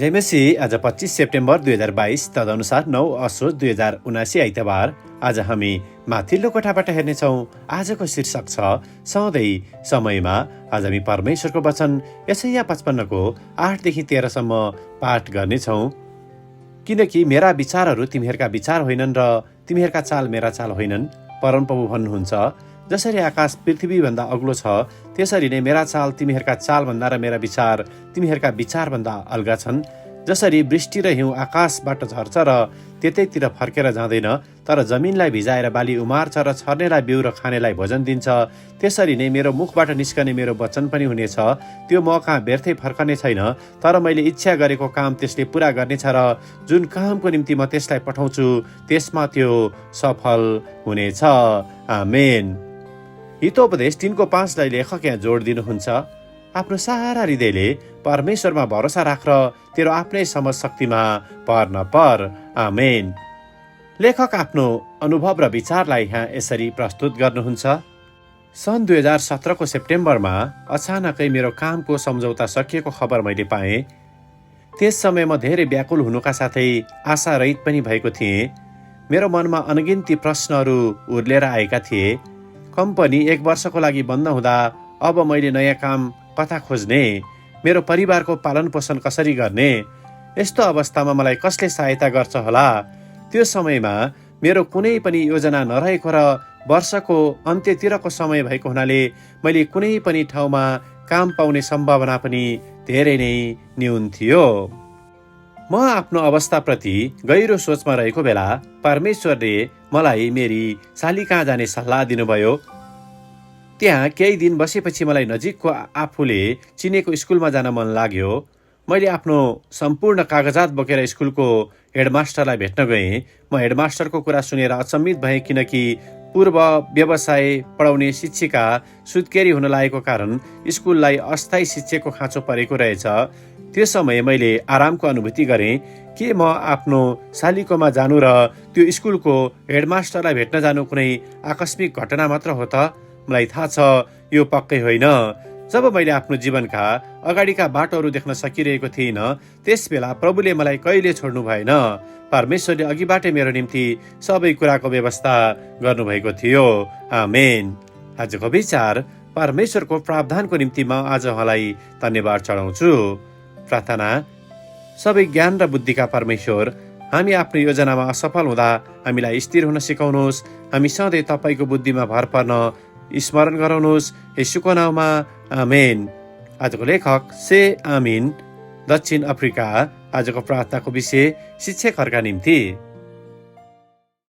जयमसी आज 25 सेप्टेम्बर 2022 तदनुसार 9 असोज 2079 आइतबार आज हामी माथिल्लो कोठाबाट हेर्नेछौँ। आजको शीर्षक छ सधैँ समयमा। आज हामी परमेश्वरको वचन यसैया 55 को 8 देखि 13 सम्म पाठ गर्नेछौँ। किनकि मेरा विचारहरू तिमीहरूका विचार होइनन् र तिमीहरूका चाल मेरा चाल होइनन्। परमप्रभु भन्नुहुन्छ, जसरी आकाश पृथ्वीभन्दा अग्लो छ त्यसरी नै मेरा चाल तिमीहरूका चालभन्दा र मेरा विचार तिमीहरूका विचारभन्दा अलगा छन्। जसरी वृष्टि र हिउँ आकाशबाट झर्छ र त्यतैतिर फर्केर जाँदैन, तर जमिनलाई भिजाएर बाली उमार्छ र छर्नेलाई बिउ र खानेलाई भोजन दिन्छ, त्यसरी नै मेरो मुखबाट निस्कने मेरो वचन पनि हुनेछ। त्यो म कहाँ व्यर्थै फर्कने छैन, तर मैले इच्छा गरेको काम त्यसले पुरा गर्नेछ र जुन कामको निम्ति म त्यसलाई पठाउँछु त्यसमा त्यो सफल हुनेछ। आमेन। हितोपदेश 3:5 लाई लेखक यहाँ जोड दिनुहुन्छ, आफ्नो सारा हृदयले परमेश्वरमा भरोसा राख र तेरो आफ्नै समझ शक्तिमा पर्न पर। आमेन। लेखक आफ्नो अनुभव र विचारलाई यहाँ यसरी प्रस्तुत गर्नुहुन्छ। सन् 2017 को सेप्टेम्बरमा अचानकै मेरो कामको सम्झौता सकिएको खबर मैले पाएँ। त्यस समय म धेरै व्याकुल हुनुका साथै आशारहित पनि भएको थिएँ। मेरो मनमा अनगिन्ती प्रश्नहरू उर्लेर आएका थिए। कम्पनी 1 वर्षको लागि बन्द हुँदा अब मैले नयाँ काम कता खोज्ने, मेरो परिवारको पालन पोषण कसरी गर्ने, यस्तो अवस्थामा मलाई कसले सहायता गर्छ होला। त्यो समयमा मेरो कुनै पनि योजना नरहेको र वर्षको अन्त्यतिरको समय भएको हुनाले मैले कुनै पनि ठाउँमा काम पाउने सम्भावना पनि धेरै नै न्यून थियो। म आफ्नो अवस्थाप्रति गहिरो सोचमा रहेको बेला परमेश्वरले मलाई मेरी साली कहाँ जाने सल्लाह दिनुभयो। त्यहाँ केही दिन बसेपछि मलाई नजिकको आफूले चिनेको स्कुलमा जान मन लाग्यो। मैले आफ्नो सम्पूर्ण कागजात बोकेर स्कुलको हेडमास्टरलाई भेट्न गएँ। म हेडमास्टरको कुरा सुनेर अचम्मित भएँ, किनकि पूर्व व्यवसाय पढाउने शिक्षिका सुत्केरी हुन लागेको कारण स्कुललाई अस्थायी शिक्षकको खाँचो परेको रहेछ। त्यो समय मैले आरामको अनुभूति गरेँ। के म आफ्नो सालीकोमा जानु र त्यो स्कुलको हेडमास्टरलाई भेट्न जानु कुनै आकस्मिक घटना मात्र हो त? मलाई थाहा छ यो पक्कै होइन। जब मैले आफ्नो जीवनका अगाडिका बाटोहरू देख्न सकिरहेको थिइनँ, त्यस बेला प्रभुले मलाई कहिले छोड्नु भएन। परमेश्वरले अघिबाटै मेरो निम्ति सबै कुराको व्यवस्था गर्नुभएको थियो। आमेन। आजको विचार, परमेश्वरको प्रावधानको निम्ति म आज उहाँलाई धन्यवाद चढाउँछु। प्रार्थना। सबै ज्ञान र बुद्धिका परमेश्वर, हामी आफ्नो योजनामा असफल हुँदा हामीलाई स्थिर हुन सिकाउनुहोस्। हामी सधैँ तपाईँको बुद्धिमा भर पर्न स्मरण गराउनुहोस्। येशूको नाममा आमेन। आजको लेखक से आमिन, दक्षिण अफ्रिका। आजको प्रार्थनाको विषय शिक्षकहरूका निम्ति।